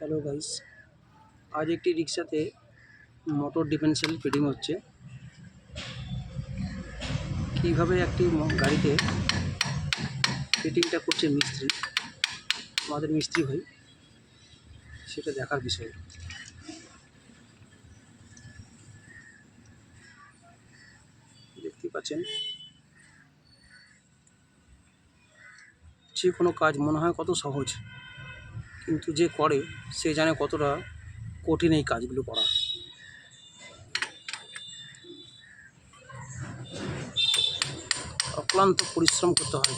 Hello guys, আজ একটি রিক্সাতে মোটর ডিফারেনশিয়াল ফিটিং হচ্ছে। কীভাবে একটি গাড়িতে ফিটিংটা করছে মিস্ত্রি, আমাদের মিস্ত্রি ভাই, সেটা দেখার বিষয়। দেখতে পাচ্ছেন, যে কোনো কাজ মনে হয় কত সহজ, কিন্তু যে করে সে জানে কতটা কঠিন এই কাজগুলো করা। অক্লান্ত পরিশ্রম করতে হয়।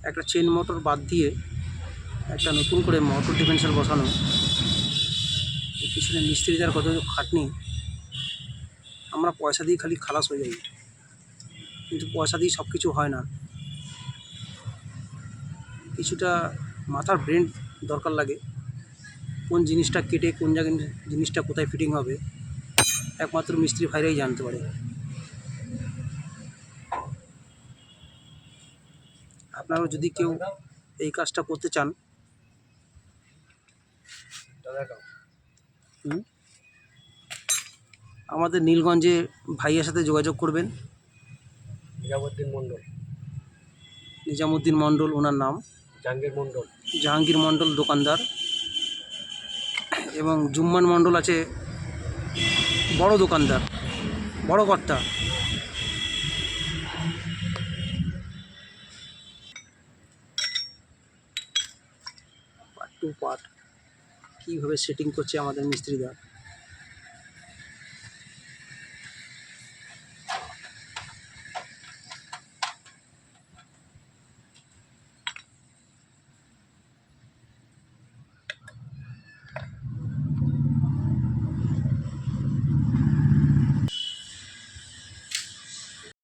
একটা চেন মোটর বাদ দিয়ে একটা নতুন করে মোটর ডিফারেনশিয়াল বসানো, এর পিছনে মিস্ত্রিদের কত খাটনি। আমরা পয়সা দিয়ে খালি খালাস হয়ে যাই, কিন্তু পয়সা দিয়ে সব কিছু হয় না। কিছুটা মাথার ব্রেন দরকার লাগে। কোন জিনিসটা কেটে কোন জায়গায় জিনিসটা কোথায় ফিটিং হবে, একমাত্র মিস্ত্রি ভাইরাই জানতে পারে। আপনারাও যদি কেউ এই কাজটা করতে চান, আমাদের নীলগঞ্জে ভাইয়ের সাথে যোগাযোগ করবেন। নিজামুদ্দিন মণ্ডল ওনার নাম। জাহাঙ্গীর মণ্ডল দোকানদার, এবং জুম্মান মণ্ডল আছে বড় দোকানদার, বড় কর্তা। পার্ট টু পার্ট কীভাবে সেটিং করছে আমাদের মিস্ত্রিরা।